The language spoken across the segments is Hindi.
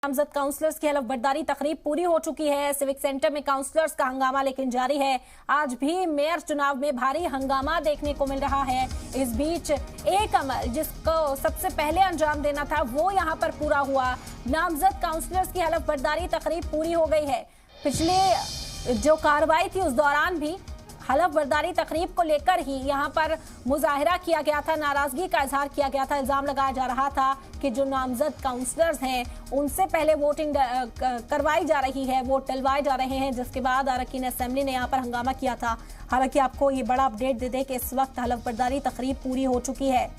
नामजद काउंसलर्स की हलफ बर्दारी तकरीब पूरी हो चुकी है। सिविक सेंटर में काउंसलर्स का हंगामा लेकिन जारी है। आज भी मेयर चुनाव में भारी हंगामा देखने को मिल रहा है। इस बीच एक अमल जिसको सबसे पहले अंजाम देना था वो यहां पर पूरा हुआ। नामजद काउंसलर्स की हलफ बर्दारी तकरीब पूरी हो गई है। पिछले जो कार्रवाई थी उस दौरान भी हलफ बर्दारी तकरीब को लेकर ही यहां पर मुजाहिरा किया गया था, नाराजगी का इजहार किया गया था। इल्जाम लगाया जा रहा था कि जो नामजद काउंसलर्स हैं उनसे पहले वोटिंग करवाई जा रही है, वोट डलवाए जा रहे हैं, जिसके बाद अरकान असेंबली ने यहां पर हंगामा किया था। हालांकि आपको ये बड़ा अपडेट दे दें कि इस वक्त हलफ बर्दारी तकरीब पूरी हो चुकी है।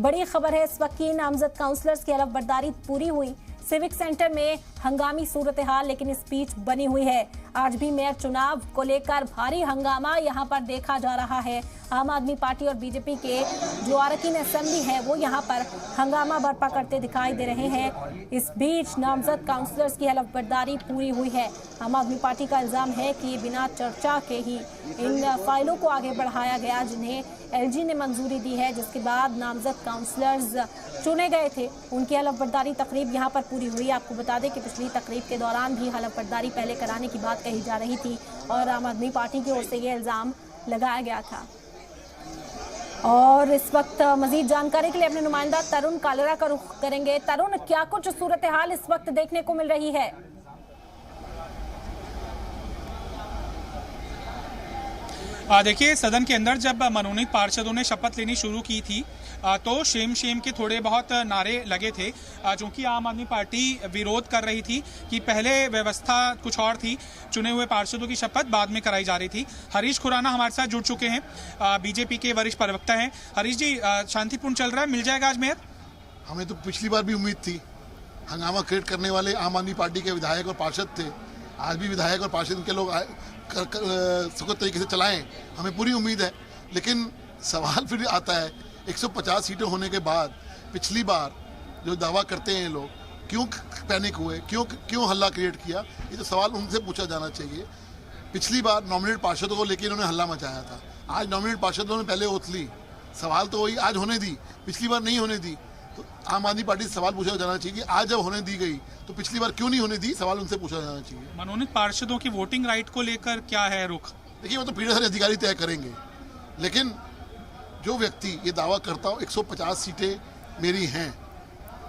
बड़ी खबर है इस वक्त की, नामजद काउंसलर्स की हलफ बर्दारी पूरी हुई। सिविक सेंटर में हंगामी सूरत हाल लेकिन स्पीच बनी हुई है। आज भी मेयर चुनाव को लेकर भारी हंगामा यहां पर देखा जा रहा है। आम आदमी पार्टी और बीजेपी के जो अरकान असेंबली है वो यहां पर हंगामा बर्पा करते दिखाई दे रहे हैं। इस बीच नामजद काउंसलर्स की हलफ बर्दारी पूरी हुई है। आम आदमी पार्टी का इल्जाम है कि बिना चर्चा के ही इन फाइलों को आगे बढ़ाया गया जिन्हें एलजी ने मंजूरी दी है, जिसके बाद नामजद काउंसलर्स चुने गए थे। उनकी हलफ बर्दारी तकरीब यहाँ पर पूरी हुई। आपको बता दें कि पिछली तकरीब के दौरान भी हलफ बर्दारी पहले कराने की बात कही जा रही थी और आम आदमी पार्टी की ओर से ये इल्जाम लगाया गया था। और इस वक्त मजीद जानकारी के लिए अपने नुमाइंदा तरुण कालरा का रुख करेंगे। तरुण, क्या कुछ सूरत हाल इस वक्त देखने को मिल रही है? देखिए, सदन के अंदर जब मनोनीत पार्षदों ने शपथ लेनी शुरू की थी तो शेम के थोड़े बहुत नारे लगे थे, चूंकि आम आदमी पार्टी विरोध कर रही थी कि पहले व्यवस्था कुछ और थी, चुने हुए पार्षदों की शपथ बाद में कराई जा रही थी। हरीश खुराना हमारे साथ जुड़ चुके हैं, बीजेपी के वरिष्ठ प्रवक्ता हैं। हरीश जी, शांतिपूर्ण चल रहा है, मिल जाएगा आज मेयर? हमें तो पिछली बार भी उम्मीद थी। हंगामा क्रिएट करने वाले आम आदमी पार्टी के विधायक और पार्षद थे। आज भी विधायक और पार्षद के लोग सुखद तरीके से चलाएं, हमें पूरी उम्मीद है। लेकिन सवाल फिर आता है, 150 सीटें होने के बाद पिछली बार जो दावा करते हैं लोग, क्यों पैनिक हुए, क्यों हल्ला क्रिएट किया, ये तो सवाल उनसे पूछा जाना चाहिए। पिछली बार नॉमिनेट पार्षदों को लेकर इन्होंने हल्ला मचाया था। आज नॉमिनेट पार्षदों ने पहले ओथ ली, सवाल तो वही आज होने दी, पिछली बार नहीं होने दी। तो आम आदमी पार्टी से सवाल पूछा जाना चाहिए कि आज जब होने दी गई तो पिछली बार क्यों नहीं होने दी, सवाल उनसे पूछा जाना चाहिए। मनोनीत पार्षदों की वोटिंग राइट को लेकर क्या है रुख? देखिए, वो तो पीठासीन अधिकारी तय करेंगे, लेकिन जो व्यक्ति ये दावा करता हो 150 सीटें मेरी हैं,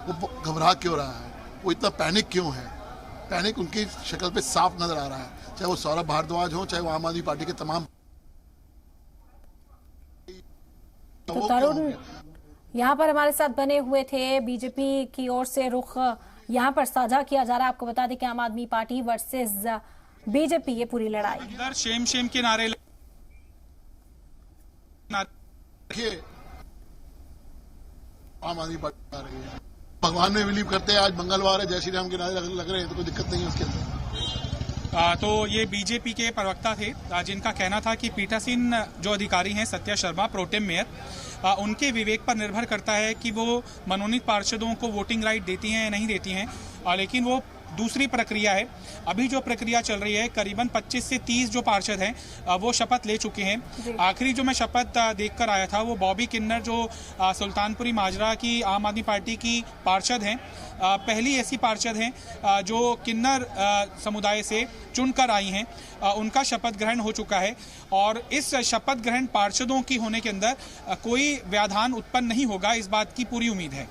वो घबरा क्यों रहा है, वो इतना पैनिक क्यों है? पैनिक उनकी शक्ल पे साफ नजर आ रहा है, चाहे वो सौरभ भारद्वाज हो, चाहे वो आम आदमी पार्टी के तमाम। तो तरुण यहाँ पर हमारे साथ बने हुए थे, बीजेपी की ओर से रुख यहाँ पर साझा किया जा रहा है। आपको बता दें कि आम आदमी पार्टी वर्सेस बीजेपी ये पूरी लड़ाई। अंदर शेम के नारे आम आदमी पार्टी आ रही है, भगवान में बिलीव करते हैं। आज मंगलवार है, जय श्री राम के नारे लग रहे हैं, तो कोई दिक्कत नहीं है उसके अंदर। तो ये बीजेपी के प्रवक्ता थे जिनका कहना था कि पीठासीन जो अधिकारी हैं सत्या शर्मा प्रोटेम मेयर, उनके विवेक पर निर्भर करता है कि वो मनोनीत पार्षदों को वोटिंग राइट देती हैं या नहीं देती हैं। लेकिन वो दूसरी प्रक्रिया है। अभी जो प्रक्रिया चल रही है, करीबन 25 से 30 जो पार्षद हैं वो शपथ ले चुके हैं। आखिरी जो मैं शपथ देखकर आया था वो बॉबी किन्नर, जो सुल्तानपुरी माजरा की आम आदमी पार्टी की पार्षद हैं, पहली ऐसी पार्षद हैं जो किन्नर समुदाय से चुनकर आई हैं। उनका शपथ ग्रहण हो चुका है और इस शपथ ग्रहण पार्षदों की होने के अंदर कोई व्यवधान उत्पन्न नहीं होगा, इस बात की पूरी उम्मीद है।